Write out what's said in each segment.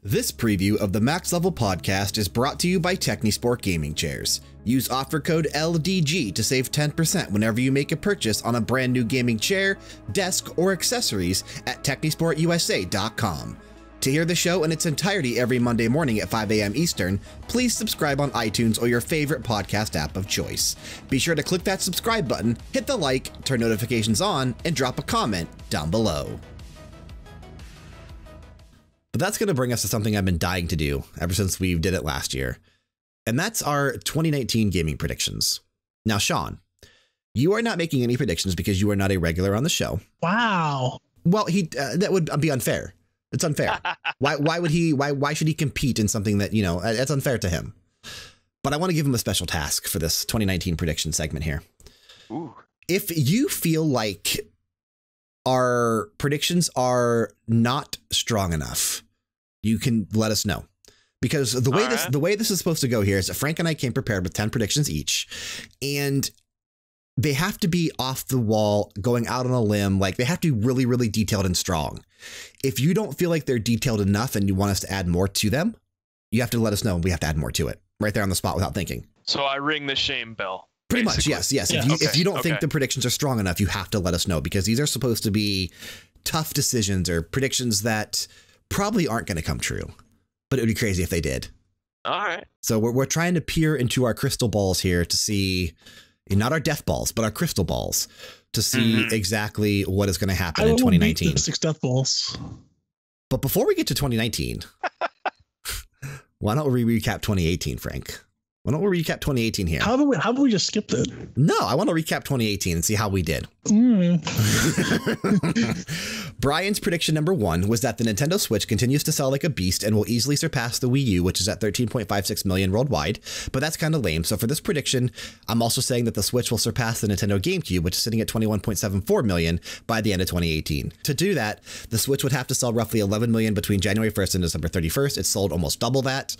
This preview of the Max Level podcast is brought to you by Technisport Gaming Chairs. Use offer code LDG to save 10% whenever you make a purchase on a brand new gaming chair, desk, or accessories at TechnisportUSA.com. To hear the show in its entirety every Monday morning at 5 a.m. Eastern, please subscribe on iTunes or your favorite podcast app of choice. Be sure to click that subscribe button, hit the like, turn notifications on, and drop a comment down below. But that's going to bring us to something I've been dying to do ever since we did it last year. And that's our 2019 gaming predictions. Now, Sean, you are not making any predictions because you are not a regular on the show. Wow. Well, that would be unfair. It's unfair. Why should he compete in something that, you know, that's unfair to him. But I want to give him a special task for this 2019 prediction segment here. Ooh. If you feel like our predictions are not strong enough, you can let us know, because the way this is supposed to go here is that Frank and I came prepared with 10 predictions each, and they have to be off the wall, going out on a limb. Like, they have to be really, really detailed and strong. If you don't feel like they're detailed enough and you want us to add more to them, you have to let us know, and we have to add more to it right there on the spot without thinking. So I ring the shame bell. Pretty much, yes. Yeah, if you don't think the predictions are strong enough, you have to let us know, because these are supposed to be tough decisions or predictions that probably aren't going to come true, but it would be crazy if they did. All right. So we're trying to peer into our crystal balls here to see, not our death balls, but our crystal balls, to see exactly what is going to happen in 2019. 6 death balls. But before we get to 2019, why don't we recap 2018, Frank? Why don't we recap 2018 here? How about we just skip it? No, I want to recap 2018 and see how we did. Brian's prediction number 1 was that the Nintendo Switch continues to sell like a beast and will easily surpass the Wii U, which is at 13.56 million worldwide. But that's kind of lame. So for this prediction, I'm also saying that the Switch will surpass the Nintendo GameCube, which is sitting at 21.74 million by the end of 2018. To do that, the Switch would have to sell roughly 11 million between January 1st and December 31st. It sold almost double that.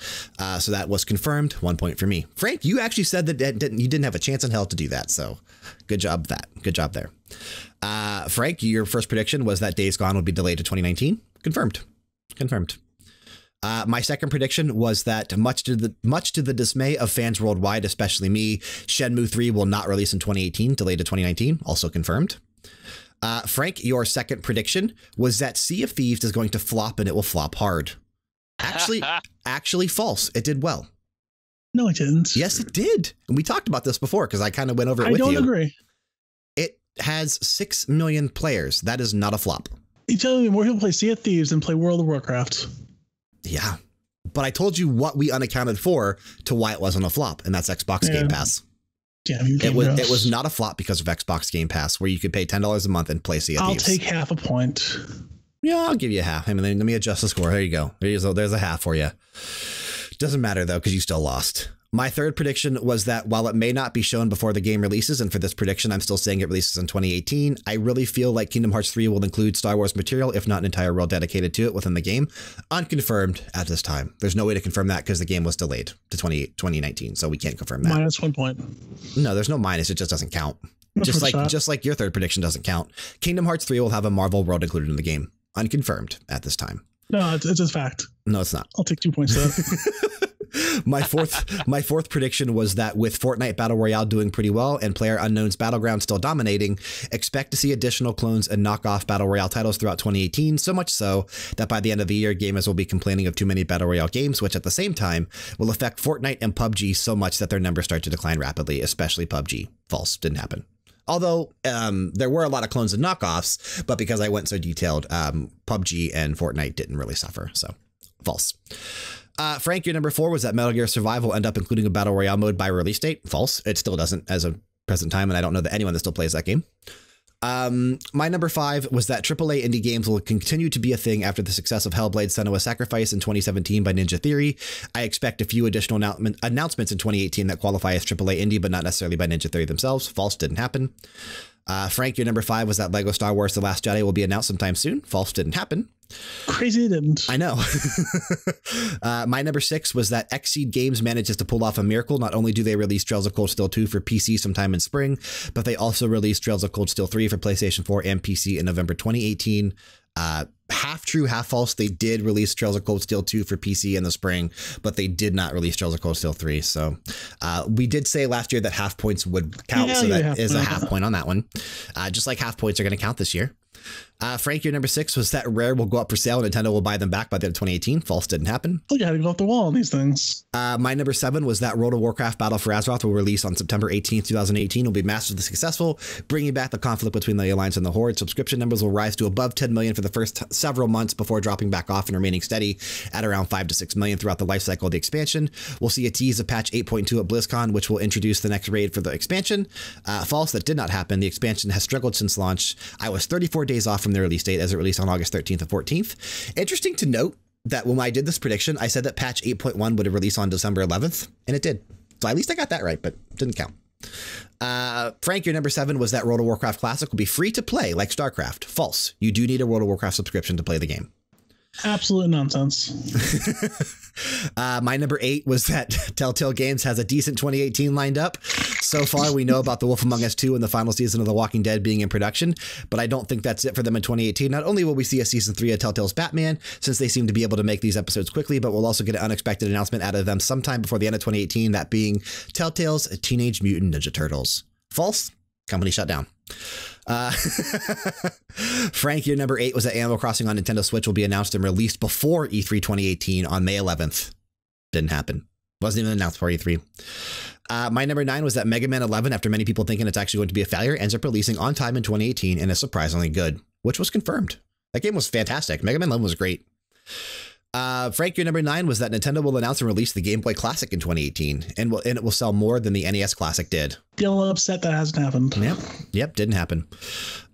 So that was confirmed. 1 point for me. Frank, you actually said that you didn't have a chance in hell to do that. So good job Good job there. Frank, your first prediction was that Days Gone would be delayed to 2019. Confirmed. My second prediction was that much to the dismay of fans worldwide, especially me, Shenmue 3 will not release in 2018, delayed to 2019. Also confirmed. Frank, your second prediction was that Sea of Thieves is going to flop, and it will flop hard. Actually false. It did well. No, it didn't. Yes, it did. And we talked about this before because I kind of went over it with you. I don't agree. It has 6 million players. That is not a flop. You telling me more people play Sea of Thieves than play World of Warcraft? Yeah. But I told you what we unaccounted for to why it wasn't a flop, and that's Xbox Game Pass. Yeah, it was not a flop because of Xbox Game Pass, where you could pay $10 a month and play Sea of Thieves. I'll take half a point. Yeah, I'll give you a half. I mean, let me adjust the score. There you go. There's a half for you. Doesn't matter, though, because you still lost. My third prediction was that while it may not be shown before the game releases, and for this prediction, I'm still saying it releases in 2018, I really feel like Kingdom Hearts 3 will include Star Wars material, if not an entire world dedicated to it within the game. Unconfirmed at this time. There's no way to confirm that because the game was delayed to 2019, so we can't confirm that. Minus 1 point. No, there's no minus. It just doesn't count. Just like your third prediction doesn't count. Kingdom Hearts 3 will have a Marvel world included in the game. Unconfirmed at this time. No, it's a fact. No, it's not. I'll take 2 points to that. My fourth prediction was that with Fortnite Battle Royale doing pretty well and PlayerUnknown's Battleground still dominating, expect to see additional clones and knockoff Battle Royale titles throughout 2018, so much so that by the end of the year, gamers will be complaining of too many Battle Royale games, which at the same time will affect Fortnite and PUBG so much that their numbers start to decline rapidly, especially PUBG. False. Didn't happen. Although there were a lot of clones and knockoffs, but because I went so detailed, PUBG and Fortnite didn't really suffer. So false. Frank, your number 4 was that Metal Gear Survive will end up including a Battle Royale mode by release date. False. It still doesn't as of present time, and I don't know that anyone that still plays that game. My number 5 was that AAA indie games will continue to be a thing after the success of Hellblade: Senua's Sacrifice in 2017 by Ninja Theory. I expect a few additional announcements in 2018 that qualify as AAA indie, but not necessarily by Ninja Theory themselves. False. Didn't happen. Frank, your number 5 was that Lego Star Wars The Last Jedi will be announced sometime soon. False. Didn't happen. Crazy it didn't. I know. My number 6 was that Xseed Games manages to pull off a miracle. Not only do they release Trails of Cold Steel 2 for PC sometime in spring, but they also released Trails of Cold Steel 3 for PlayStation 4 and PC in November 2018. half true, half false. They did release Trails of Cold Steel 2 for PC in the spring, but they did not release Trails of Cold Steel 3. So we did say last year that half points would count. So that is a half point on that one. Just like half points are going to count this year. Frank, your number 6 was that Rare will go up for sale and Nintendo will buy them back by the end of 2018. False, didn't happen. Look, I had to go off the wall on these things. My number 7 was that World of Warcraft Battle for Azeroth will release on September 18th, 2018. Will be massively successful, bringing back the conflict between the Alliance and the Horde. Subscription numbers will rise to above 10 million for the first several months before dropping back off and remaining steady at around 5 to 6 million throughout the life cycle of the expansion. We'll see a tease of patch 8.2 at BlizzCon, which will introduce the next raid for the expansion. False, that did not happen. The expansion has struggled since launch. I was 34 days off from the release date as it released on August 13th and 14th. Interesting to note that when I did this prediction, I said that patch 8.1 would release on December 11th, and it did. So at least I got that right, but didn't count. Frank, your number 7 was that World of Warcraft Classic will be free to play like StarCraft. False. You do need a World of Warcraft subscription to play the game. Absolute nonsense. My number 8 was that Telltale Games has a decent 2018 lined up. So far, we know about The Wolf Among Us 2 and the final season of The Walking Dead being in production, but I don't think that's it for them in 2018. Not only will we see a season 3 of Telltale's Batman, since they seem to be able to make these episodes quickly, but we'll also get an unexpected announcement out of them sometime before the end of 2018, that being Telltale's Teenage Mutant Ninja Turtles. False? Company shut down. Frank, your number 8 was that Animal Crossing on Nintendo Switch will be announced and released before E3 2018 on May 11th. Didn't happen. Wasn't even announced before E3. My number 9 was that Mega Man 11, after many people thinking it's actually going to be a failure, ends up releasing on time in 2018 and is surprisingly good, which was confirmed. That game was fantastic. Mega Man 11 was great. Frank, your number 9 was that Nintendo will announce and release the Game Boy Classic in 2018, and it will sell more than the NES Classic did. Still upset that hasn't happened. Yep, didn't happen.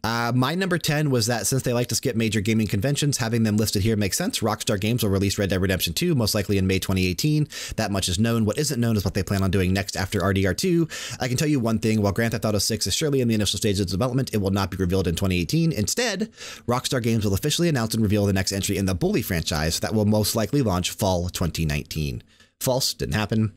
My number 10 was that since they like to skip major gaming conventions, having them listed here makes sense. Rockstar Games will release Red Dead Redemption 2, most likely in May 2018. That much is known. What isn't known is what they plan on doing next after RDR2. I can tell you one thing, while Grand Theft Auto 6 is surely in the initial stages of development, it will not be revealed in 2018. Instead, Rockstar Games will officially announce and reveal the next entry in the Bully franchise that will most likely launch fall 2019. False, didn't happen.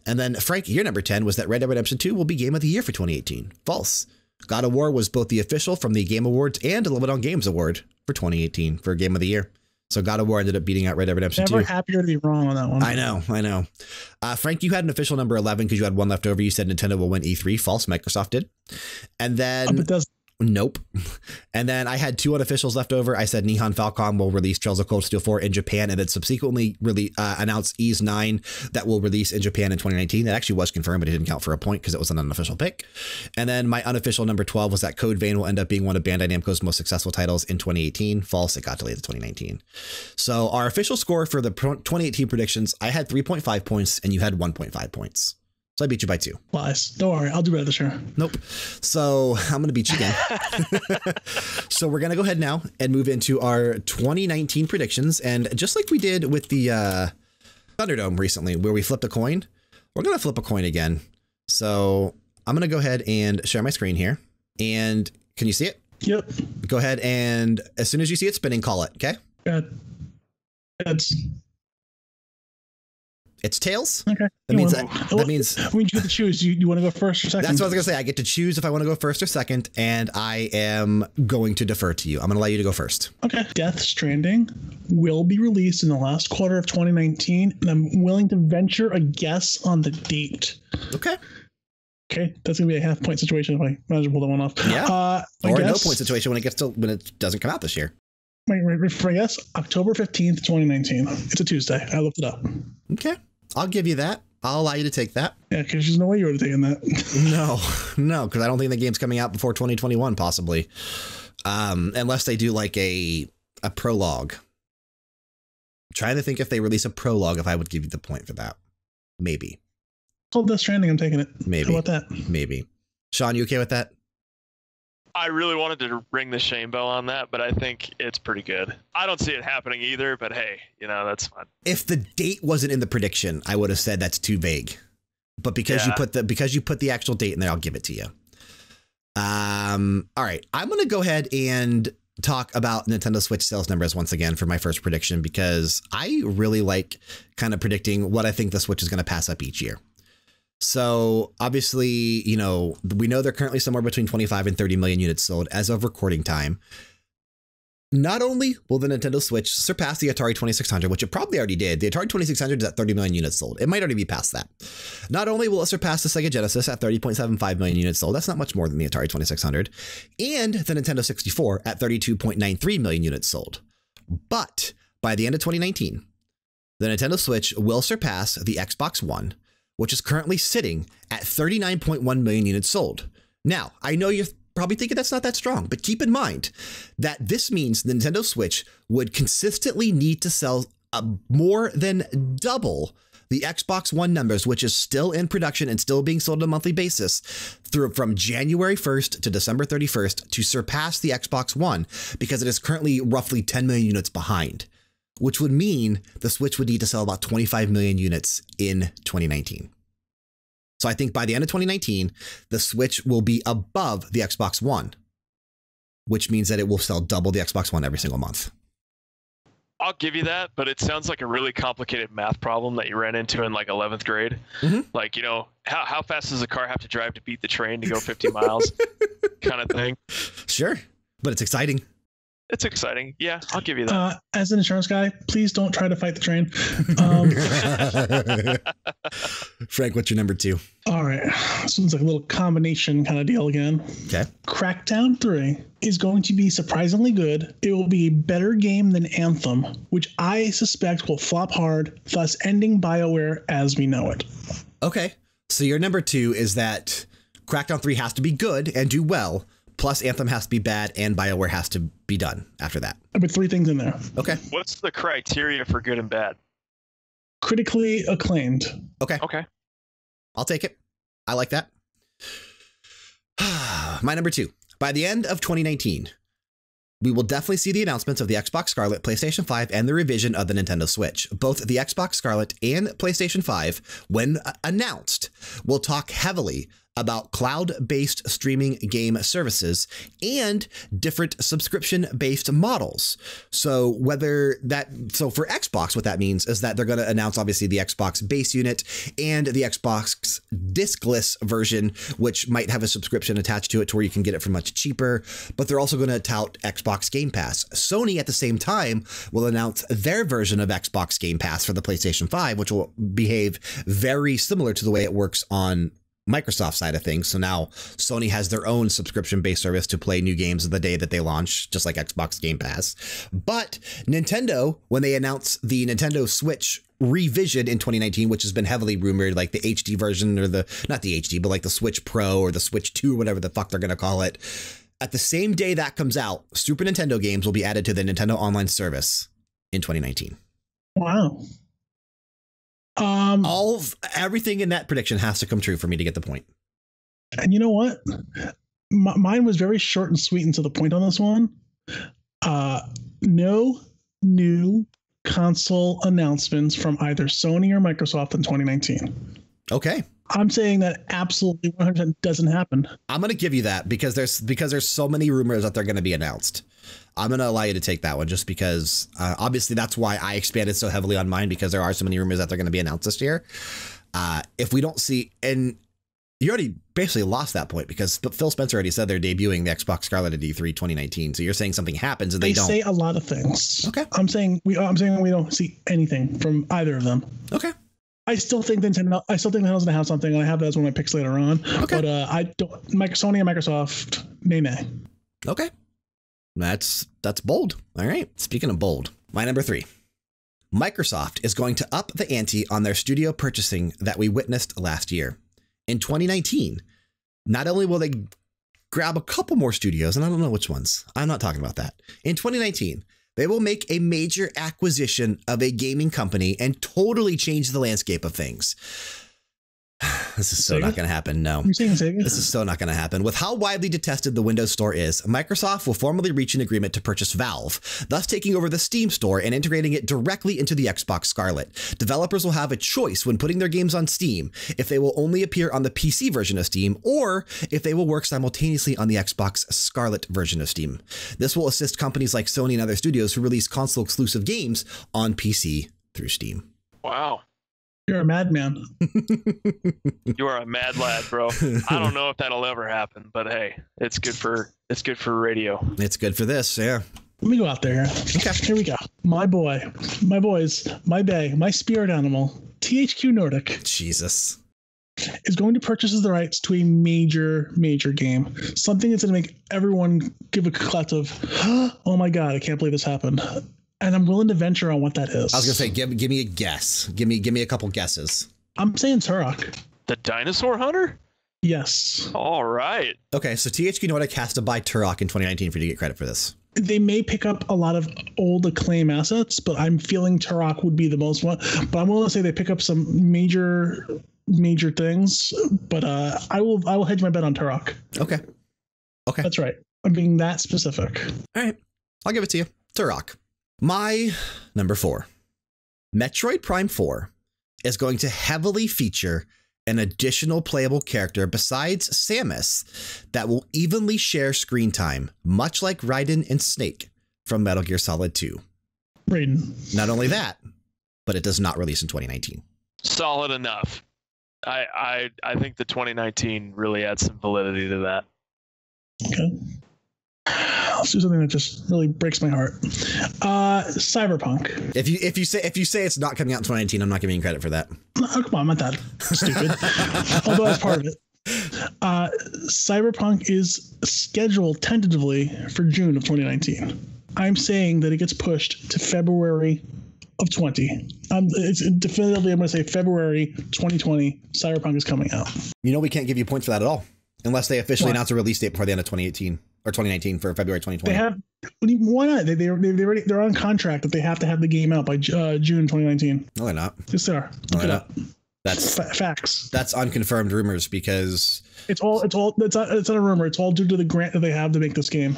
And then, Frank, your number 10 was that Red Dead Redemption 2 will be Game of the Year for 2018. False. God of War was both the official from the Game Awards and a Little Bit on Games Award for 2018 for Game of the Year. So God of War ended up beating out Red Dead Redemption 2. Never happier to be wrong on that one. I know. Frank, you had an official number 11 because you had one left over. You said Nintendo will win E3. False, Microsoft did. And then... Nope. And then I had 2 unofficials left over. I said Nihon Falcom will release Trails of Cold Steel 4 in Japan and then subsequently announce Ys 9 that will release in Japan in 2019. That actually was confirmed, but it didn't count for a point because it was an unofficial pick. And then my unofficial number 12 was that Code Vein will end up being one of Bandai Namco's most successful titles in 2018. False, it got delayed to 2019. So our official score for the 2018 predictions, I had 3.5 points and you had 1.5 points. So I beat you by 2. Lies. Don't worry. I'll do better this year. Nope. So I'm going to beat you again. So we're going to go ahead now and move into our 2019 predictions. And just like we did with the Thunderdome recently, where we flipped a coin, we're going to flip a coin again. So I'm going to go ahead and share my screen here. And can you see it? Yep. Go ahead and as soon as you see it spinning, call it. Okay. It's tails. Okay. That means we get to choose. You want to go first or second? That's what I was gonna say. I get to choose if I want to go first or second, and I am going to defer to you. I'm gonna allow you to go first. Okay. Death Stranding will be released in the last quarter of 2019, and I'm willing to venture a guess on the date. Okay. Okay, that's gonna be a half-point situation if I manage to pull that one off. Yeah. Or a no-point situation when it doesn't come out this year. For I guess October 15th, 2019. It's a Tuesday. I looked it up. Okay. I'll give you that. I'll allow you to take that. Yeah, because there's no way you would have taken that. No, because I don't think the game's coming out before 2021, possibly. Unless they do like a prologue. I'm trying to think if they release a prologue, if I would give you the point for that. Maybe. Called Death Stranding, I'm taking it. Maybe. How about that? Maybe. Sean, you okay with that? I really wanted to ring the shame bell on that, but I think it's pretty good. I don't see it happening either, but hey, that's fine. If the date wasn't in the prediction, I would have said that's too vague. But because you put the actual date in there, I'll give it to you. All right, I'm going to go ahead and talk about Nintendo Switch sales numbers once again for my first prediction, because I really like kind of predicting what I think the Switch is going to pass up each year. So obviously, we know they're currently somewhere between 25 and 30 million units sold as of recording time. not only will the Nintendo Switch surpass the Atari 2600, which it probably already did. The Atari 2600 is at 30 million units sold. It might already be past that. Not only will it surpass the Sega Genesis at 30.75 million units sold. That's not much more than the Atari 2600. And the Nintendo 64 at 32.93 million units sold. But by the end of 2019, the Nintendo Switch will surpass the Xbox One, which is currently sitting at 39.1 million units sold. Now, I know you're probably thinking that's not that strong, but keep in mind that this means the Nintendo Switch would consistently need to sell more than double the Xbox One numbers, which is still in production and still being sold on a monthly basis from January 1st to December 31st to surpass the Xbox One, because it is currently roughly 10 million units behind, which would mean the Switch would need to sell about 25 million units in 2019. So I think by the end of 2019, the Switch will be above the Xbox One, which means that it will sell double the Xbox One every single month. I'll give you that, but it sounds like a really complicated math problem that you ran into in like 11th grade. Like, how fast does a car have to drive to beat the train to go 50 miles kind of thing? Sure, but it's exciting. It's exciting. Yeah, I'll give you that. As an insurance guy, please don't try to fight the train. Frank, what's your number 2? All right. This one's like a little combination kind of deal again. Okay. Crackdown 3 is going to be surprisingly good. It will be a better game than Anthem, which I suspect will flop hard, thus ending BioWare as we know it. Okay. So your number 2 is that Crackdown 3 has to be good and do well, plus Anthem has to be bad and BioWare has to be done after that. I put 3 things in there. Okay. What's the criteria for good and bad? Critically acclaimed. Okay. I'll take it. I like that. My number 2. By the end of 2019, we will definitely see the announcements of the Xbox Scarlet, PlayStation 5, and the revision of the Nintendo Switch. Both the Xbox Scarlet and PlayStation 5, when announced, will talk heavily about cloud-based streaming game services and different subscription-based models. So for Xbox, what that means is that they're going to announce obviously the Xbox base unit and the Xbox discless version, which might have a subscription attached to it to where you can get it for much cheaper, but they're also going to tout Xbox Game Pass. Sony at the same time will announce their version of Xbox Game Pass for the PlayStation 5, which will behave very similar to the way it works on Microsoft side of things. So now Sony has their own subscription-based service to play new games the day that they launch, just like Xbox Game Pass. But Nintendo, when they announced the Nintendo Switch revision in 2019, which has been heavily rumored, like the HD version or not the HD, but like the Switch Pro or the Switch 2, whatever the fuck they're going to call it. At the same day that comes out, Super Nintendo games will be added to the Nintendo Online service in 2019. Wow. Everything in that prediction has to come true for me to get the point. And you know what? Mine was very short and sweet and to the point on this one. No new console announcements from either Sony or Microsoft in 2019. Okay. I'm saying that absolutely 100% doesn't happen. I'm going to give you that because there's so many rumors that they're going to be announced. I'm going to allow you to take that one just because obviously that's why I expanded so heavily on mine, because there are so many rumors that they're going to be announced this year. If we don't see, and you already basically lost that point because Phil Spencer already said they're debuting the Xbox Scarlet at E3 2019. So you're saying something happens and they don't. They say a lot of things. Okay. I'm saying we don't see anything from either of them. Okay. I still think Nintendo's going to have something, and I have that as one of my picks later on. Okay. But I don't. Sony and Microsoft, may. Okay. That's bold. All right. Speaking of bold, my number 3. Microsoft is going to up the ante on their studio purchasing that we witnessed last year. In 2019, not only will they grab a couple more studios, and I don't know which ones. I'm not talking about that. In 2019, they will make a major acquisition of a gaming company and totally change the landscape of things. This is so not going to happen. No, you're saying Sega? This is so not going to happen. With how widely detested the Windows Store is, Microsoft will formally reach an agreement to purchase Valve, thus taking over the Steam Store and integrating it directly into the Xbox Scarlet. Developers will have a choice when putting their games on Steam, if they will only appear on the PC version of Steam or if they will work simultaneously on the Xbox Scarlet version of Steam. This will assist companies like Sony and other studios who release console-exclusive games on PC through Steam. Wow. You're a madman. You are a mad lad, bro. I don't know if that'll ever happen, but hey, it's good for radio. It's good for this, yeah. Let me go out there. Okay, here we go. My boy, my boys, my bae, my spirit animal, THQ Nordic. Jesus. Is going to purchase the rights to a major game. Something that's going to make everyone give a collective, oh my God, I can't believe this happened. And I'm willing to venture on what that is. I was going to say, give me a guess. Give me a couple guesses. I'm saying Turok. The Dinosaur Hunter? Yes. All right. Okay, so THQ Nordic has to buy Turok in 2019 for you to get credit for this. They may pick up a lot of old Acclaim assets, but I'm feeling Turok would be the most one. But I'm willing to say they pick up some major things. But I will hedge my bet on Turok. Okay. That's right. I'm being that specific. All right. I'll give it to you. Turok. My number 4. Metroid Prime 4 is going to heavily feature an additional playable character besides Samus that will evenly share screen time, much like Raiden and Snake from Metal Gear Solid 2. Raiden. Not only that, but it does not release in 2019. Solid enough. I think the 2019 really adds some validity to that. Okay. Let's do something that just really breaks my heart. Cyberpunk. If you say it's not coming out in 2019, I'm not giving you credit for that. Oh, come on, I'm not that stupid. Although that's part of it. Cyberpunk is scheduled tentatively for June of 2019. I'm saying that it gets pushed to February of 20. It's definitively, I'm going to say February 2020. Cyberpunk is coming out. You know, we can't give you points for that at all unless they officially announce a release date before the end of 2018 or 2019 for February 2020. They have. Why not? They're on contract that they have to have the game out by June 2019. No, they're not. Yes, they are. No, they're not. That's facts. That's unconfirmed rumors because it's not a rumor. It's all due to the grant that they have to make this game.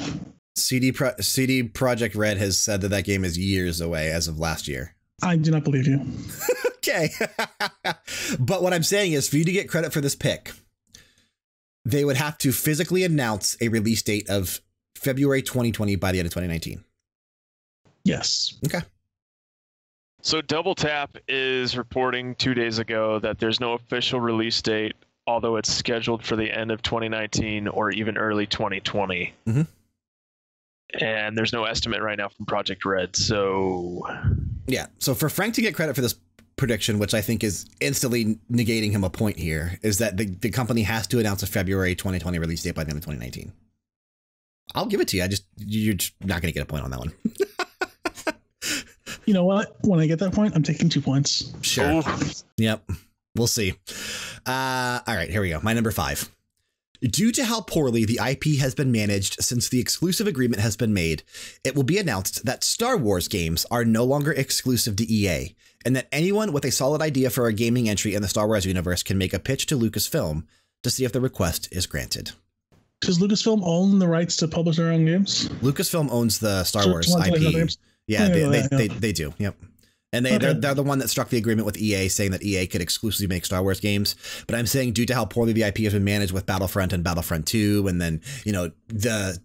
CD Projekt Red has said that game is years away as of last year. I do not believe you. Okay. But what I'm saying is, for you to get credit for this pick, they would have to physically announce a release date of February 2020 by the end of 2019. Yes. Okay. So Double Tap is reporting 2 days ago that there's no official release date, although it's scheduled for the end of 2019 or even early 2020. Mm-hmm. And there's no estimate right now from Project Red. So yeah. So for Frank to get credit for this prediction, which I think is instantly negating him a point here, is that the company has to announce a February 2020 release date by the end of 2019. I'll give it to you. You're just not going to get a point on that one. You know what? When I get that point, I'm taking 2 points. Sure. Yep. We'll see. All right, here we go. My number 5. Due to how poorly the IP has been managed since the exclusive agreement has been made, it will be announced that Star Wars games are no longer exclusive to EA, and that anyone with a solid idea for a gaming entry in the Star Wars universe can make a pitch to Lucasfilm to see if the request is granted. Does Lucasfilm own the rights to publish their own games? Lucasfilm owns the Star Wars IP. Yeah, they do. Yep. And they're the one that struck the agreement with EA, saying that EA could exclusively make Star Wars games. But I'm saying due to how poorly the IP has been managed with Battlefront and Battlefront 2, and then, you know, the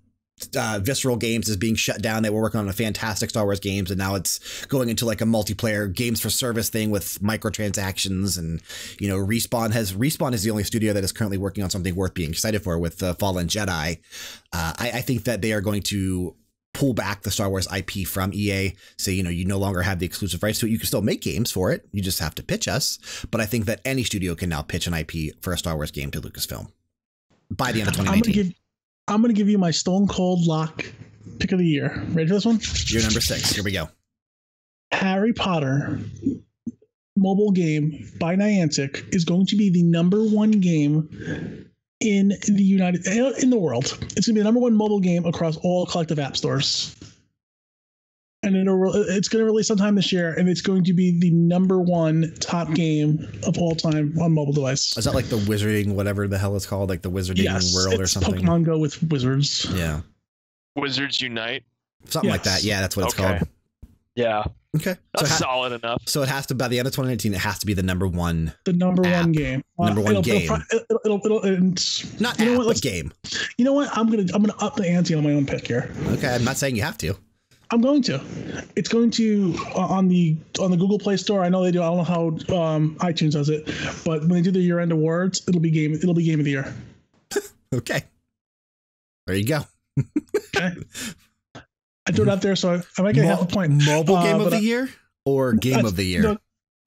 Visceral Games is being shut down. They were working on a fantastic Star Wars games, and now it's going into like a multiplayer games for service thing with microtransactions. And, you know, Respawn is the only studio that is currently working on something worth being excited for with Fallen Jedi. I think that they are going to pull back the Star Wars IP from EA, say, you know, you no longer have the exclusive rights to it. You can still make games for it. You just have to pitch us. But I think that any studio can now pitch an IP for a Star Wars game to Lucasfilm by the end of 2019. I'm going to give you my stone cold lock pick of the year. Ready for this one? You're number 6. Here we go. Harry Potter mobile game by Niantic is going to be the number 1 game in the world. It's going to be the number 1 mobile game across all collective app stores. And it's going to release sometime this year, and it's going to be the number 1 top game of all time on mobile device. Is that like the Wizarding, whatever the hell it's called, like the Wizarding World or something? Pokemon Go with wizards. Yeah. Wizards Unite? Something like that. Yeah, that's what it's called. Yeah. Okay. That's solid enough. So it has to, by the end of 2019, it has to be the number 1. The number app. 1 game. Number 1 game. It'll not app, but game. You know what? I'm gonna up the ante on my own pick here. Okay, I'm not saying you have to. I'm going to. It's going to on the Google Play Store. I know they do. I don't know how iTunes does it, but when they do the year-end awards, it'll be game of the year. Okay. There you go. Okay. I threw it out there, so I might get half a point. Mobile game of the year or game of the year?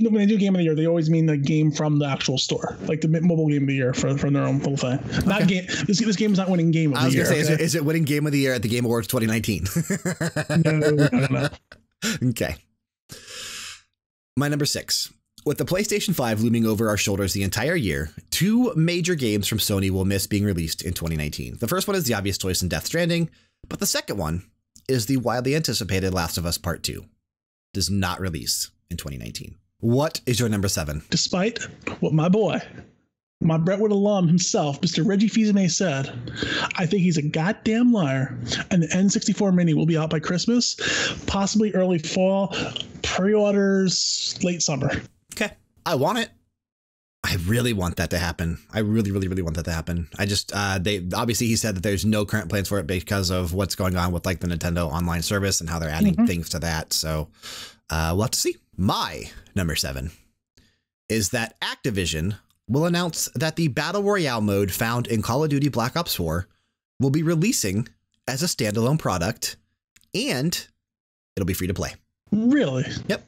No, when they do game of the year, they always mean the game from the actual store, like the mobile game of the year from their own little thing. Not game. This game is not winning game of the year. I was going to say, is it winning game of the year at the Game Awards 2019? No. Okay. My number 6. With the PlayStation 5 looming over our shoulders the entire year, 2 major games from Sony will miss being released in 2019. The first one is the obvious choice in Death Stranding, but the second one is the widely anticipated Last of Us Part 2. Does not release in 2019. What is your number 7? Despite what my boy, my Brentwood alum himself, Mr. Reggie Fils-Aimé said, I think he's a goddamn liar, and the N64 Mini will be out by Christmas, possibly early fall, pre-orders late summer. Okay. I want it. I really want that to happen. I really, really, really want that to happen. I just, obviously he said that there's no current plans for it because of what's going on with like the Nintendo online service and how they're adding things to that. So we'll have to see. My number 7 is that Activision will announce that the Battle Royale mode found in Call of Duty Black Ops 4 will be releasing as a standalone product and it'll be free to play. Really? Yep.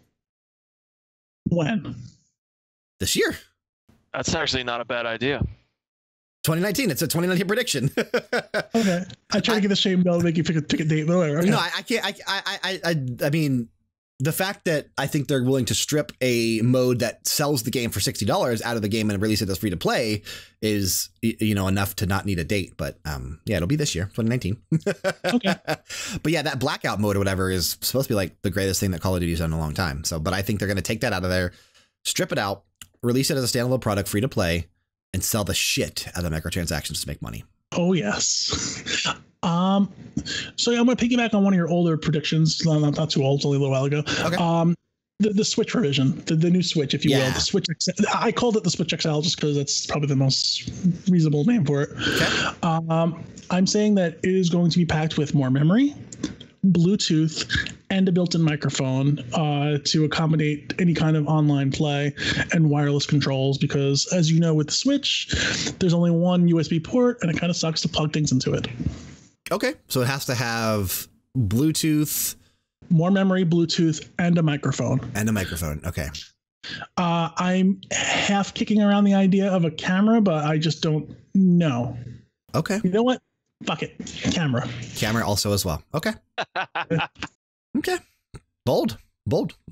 When? This year. That's actually not a bad idea. 2019. It's a 2019 prediction. Okay. I try to get the shame bell to make you pick a date, but whatever. Okay. No, I can't. I mean, the fact that I think they're willing to strip a mode that sells the game for $60 out of the game and release it as free to play is, enough to not need a date. But yeah, it'll be this year, 2019. Okay. But yeah, that blackout mode or whatever is supposed to be like the greatest thing that Call of Duty's done in a long time. So, but I think they're going to take that out of there, strip it out, release it as a standalone product, free to play, and sell the shit out of microtransactions to make money. Oh, yes. So I'm going to piggyback on one of your older predictions. Not too old, it's only a little while ago. Okay. The Switch revision, the new Switch, if you will. The Switch XL. I called it the Switch XL just because that's probably the most reasonable name for it. Okay. I'm saying that it is going to be packed with more memory, Bluetooth, and a built-in microphone to accommodate any kind of online play and wireless controls because, as you know, with the Switch, there's only one USB port and it kind of sucks to plug things into it. Okay. So it has to have Bluetooth, more memory, Bluetooth, and a microphone. Okay. I'm half kicking around the idea of a camera, but I just don't know. Okay. You know what? Fuck it. Camera also as well. Okay. Okay. Bold.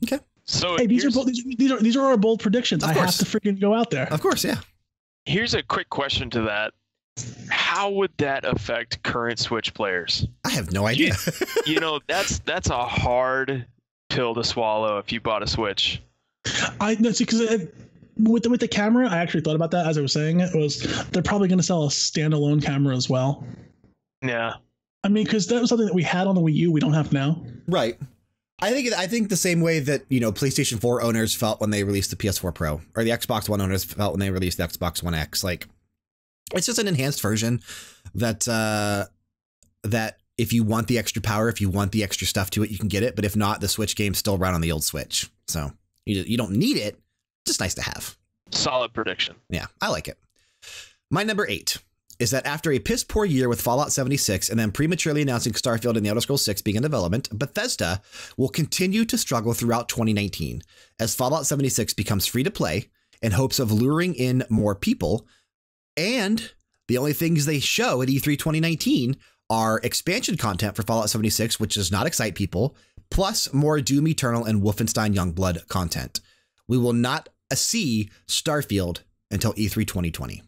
Okay. So hey, these are our bold predictions. I have to freaking go out there. Of course, yeah. Here's a quick question to that. How would that affect current Switch players? I have no idea. That's a hard pill to swallow if you bought a Switch. I know, see, because with the camera, I actually thought about that as I was saying it. They're probably going to sell a standalone camera as well. Yeah. I mean, because that was something that we had on the Wii U, we don't have now. Right. I think the same way that, PlayStation 4 owners felt when they released the PS4 Pro, or the Xbox One owners felt when they released the Xbox One X. Like, it's just an enhanced version that if you want the extra power, if you want the extra stuff to it, you can get it. But if not, the Switch game's still run on the old Switch. So you don't need it. Just nice to have. Solid prediction. Yeah, I like it. My number 8 is that after a piss poor year with Fallout 76 and then prematurely announcing Starfield and The Elder Scrolls 6 being in development, Bethesda will continue to struggle throughout 2019 as Fallout 76 becomes free to play in hopes of luring in more people. And the only things they show at E3 2019 are expansion content for Fallout 76, which does not excite people, plus more Doom Eternal and Wolfenstein Youngblood content. We will not see Starfield until E3 2020.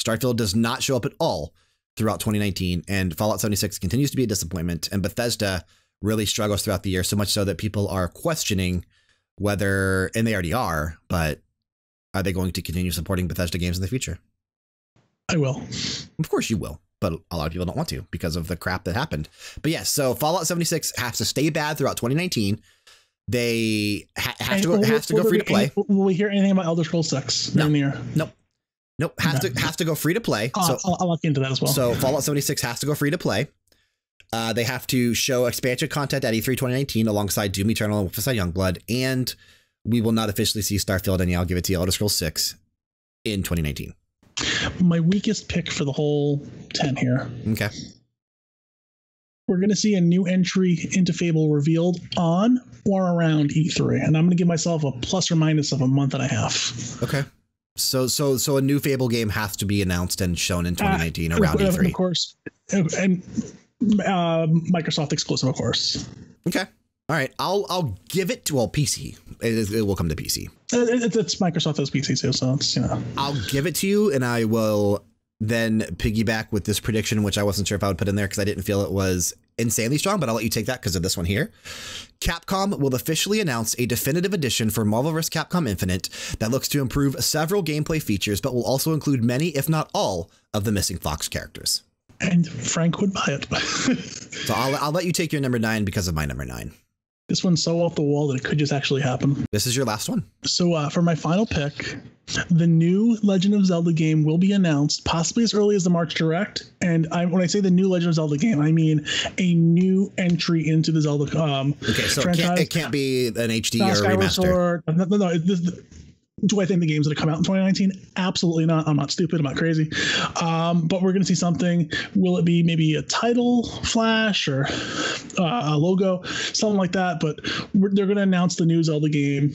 Starfield does not show up at all throughout 2019, and Fallout 76 continues to be a disappointment, and Bethesda really struggles throughout the year, so much so that people are questioning whether, and they already are, but are they going to continue supporting Bethesda games in the future? I will. Of course you will, but a lot of people don't want to because of the crap that happened. But yes, so Fallout 76 has to stay bad throughout 2019. They has to go free to play. Will we hear anything about Elder Scrolls 6? No. Nope. Has to go free to play. So I'll look into that as well. So Fallout 76 has to go free to play. They have to show expansion content at E3 2019 alongside Doom Eternal and Wolfenstein Youngblood, and we will not officially see Starfield, and I'll give it to you, Elder Scrolls 6 in 2019. My weakest pick for the whole 10 here. Okay. we're going to see a new entry into Fable revealed on or around E3, and I'm going to give myself a plus or minus of a month and a half. Okay. So a new Fable game has to be announced and shown in 2019 around E3. Of course, and Microsoft exclusive, of course. Okay. All right. I'll give it to PC. It will come to PC. It's Microsoft has PC too, so it's, I'll give it to you, and I will then piggyback with this prediction, which I wasn't sure if I would put in there because I didn't feel it was insanely strong, but I'll let you take that because of this one here. Capcom will officially announce a definitive edition for Marvel vs. Capcom Infinite that looks to improve several gameplay features, but will also include many, if not all, of the missing Fox characters. And Frank would buy it. So I'll let you take your number 9 because of my number 9. This one's so off the wall that it could just actually happen. This is your last one. So for my final pick, the new Legend of Zelda game will be announced possibly as early as the March Direct. And when I say the new Legend of Zelda game, I mean a new entry into the Zelda okay, so franchise. It can't be an HD or a Skyward remaster. Sword. No. Do I think the game's going to come out in 2019? Absolutely not. I'm not stupid. I'm not crazy. But we're going to see something. Will it be maybe a title flash or a logo, something like that? But they're going to announce the new Zelda game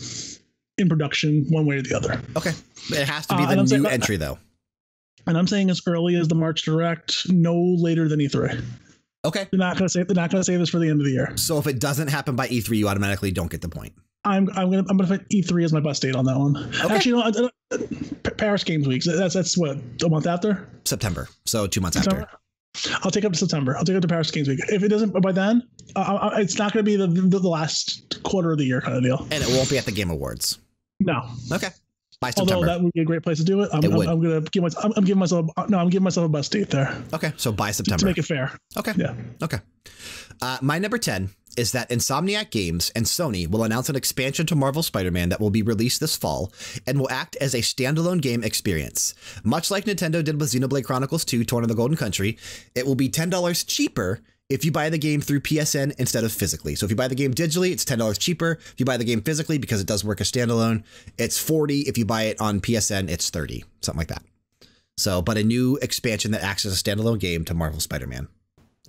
in production one way or the other. Okay. It has to be the new entry, though. And I'm saying as early as the March Direct, no later than E3. Okay. They're not going to say this for the end of the year. So if it doesn't happen by E3, you automatically don't get the point. I'm gonna put E3 as my bust date on that one. Okay. Actually, no, Paris Games Week. That's what, a month after? September. So 2 months after. I'll take up to September. I'll take up to Paris Games Week. If it doesn't by then, it's not going to be the last quarter of the year kind of deal. And it won't be at the Game Awards. No. Okay. By September. Although that would be a great place to do it. I'm giving myself a bust date there. Okay. So by September. To make it fair. Okay. Yeah. Okay. My number 10 is that Insomniac Games and Sony will announce an expansion to Marvel Spider-Man that will be released this fall and will act as a standalone game experience. Much like Nintendo did with Xenoblade Chronicles 2 Torn in the Golden Country, it will be $10 cheaper if you buy the game through PSN instead of physically. So if you buy the game digitally, it's $10 cheaper. If you buy the game physically, because it does work as standalone, it's $40. If you buy it on PSN, it's $30, something like that. So, but a new expansion that acts as a standalone game to Marvel Spider-Man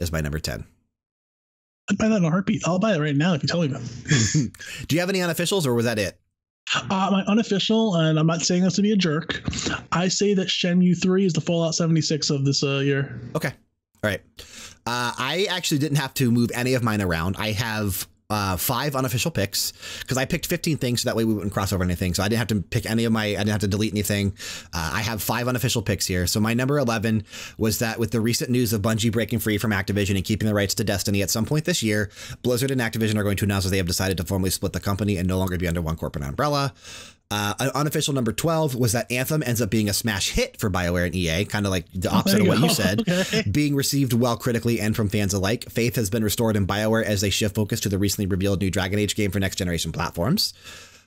is my number 10. I'd buy that in a heartbeat. I'll buy it right now if you tell me that. Do you have any unofficials or was that it? My unofficial, and I'm not saying this to be a jerk, I say that Shenmue 3 is the Fallout 76 of this year. Okay. All right. I actually didn't have to move any of mine around. I have 5 unofficial picks because I picked 15 things so that way we wouldn't cross over anything. So I didn't have to pick any of I didn't have to delete anything. I have 5 unofficial picks here. So my number 11 was that with the recent news of Bungie breaking free from Activision and keeping the rights to Destiny at some point this year, Blizzard and Activision are going to announce that they have decided to formally split the company and no longer be under one corporate umbrella. Unofficial number 12 was that Anthem ends up being a smash hit for BioWare and EA, kind of like the opposite of what you said, being received well critically and from fans alike. Faith has been restored in BioWare as they shift focus to the recently revealed new Dragon Age game for next generation platforms.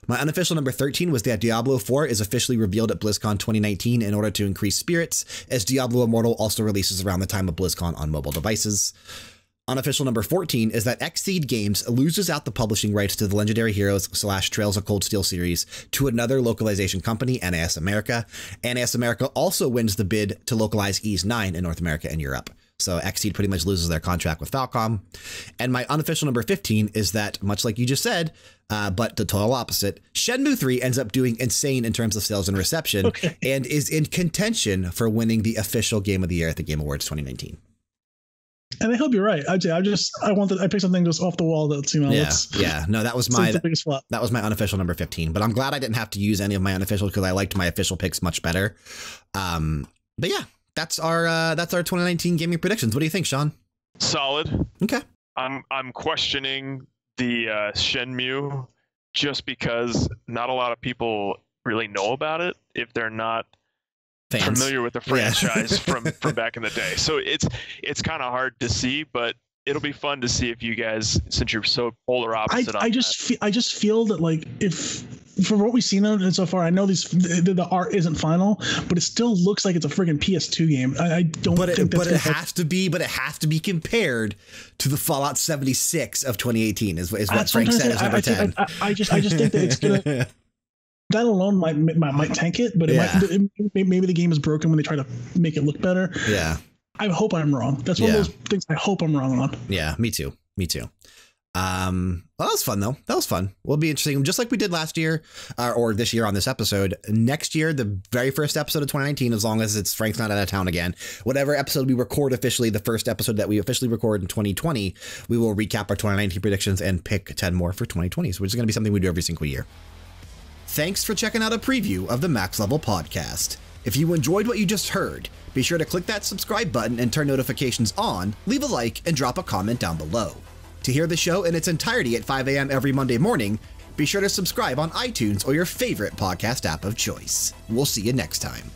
My unofficial number 13 was that Diablo 4 is officially revealed at BlizzCon 2019 in order to increase spirits, as Diablo Immortal also releases around the time of BlizzCon on mobile devices. Unofficial number 14 is that Xseed Games loses out the publishing rights to the Legendary Heroes / Trails of Cold Steel series to another localization company, NAS America. NAS America also wins the bid to localize Ys 9 in North America and Europe. So Xseed pretty much loses their contract with Falcom. And my unofficial number 15 is that, much like you just said, but the total opposite, Shenmue 3 ends up doing insane in terms of sales and reception and is in contention for winning the official Game of the Year at the Game Awards 2019. And I hope you're right. I picked something just off the wall that's, No, that was the biggest flop. That was my unofficial number 15. But I'm glad I didn't have to use any of my unofficials because I liked my official picks much better. But yeah, that's our 2019 gaming predictions. What do you think, Sean? Solid. Okay. I'm questioning the Shenmue just because not a lot of people really know about it if they're not fans. Familiar with the franchise from back in the day. So it's kind of hard to see, but it'll be fun to see if you guys, since you're so polar opposite. I just feel that, like, if from what we've seen of it so far, I know the art isn't final, but it still looks like it's a friggin' PS2 game. I don't think that's it has to be compared to the Fallout 76 of 2018 is what Frank said is number 10. I just think that it's gonna that alone might tank it, but maybe the game is broken when they try to make it look better. Yeah. I hope I'm wrong. That's one of those things I hope I'm wrong on. Yeah, me too. Me too. Well, that was fun, though. That was fun. Will be interesting. Just like we did last year or this year on this episode. Next year, the very first episode of 2019, as long as it's Frank's not out of town again, whatever episode we record officially, the first episode that we officially record in 2020, we will recap our 2019 predictions and pick 10 more for 2020, which is going to be something we do every single year. Thanks for checking out a preview of the Max Level Podcast. If you enjoyed what you just heard, be sure to click that subscribe button and turn notifications on, leave a like, and drop a comment down below. To hear the show in its entirety at 5 a.m. every Monday morning, be sure to subscribe on iTunes or your favorite podcast app of choice. We'll see you next time.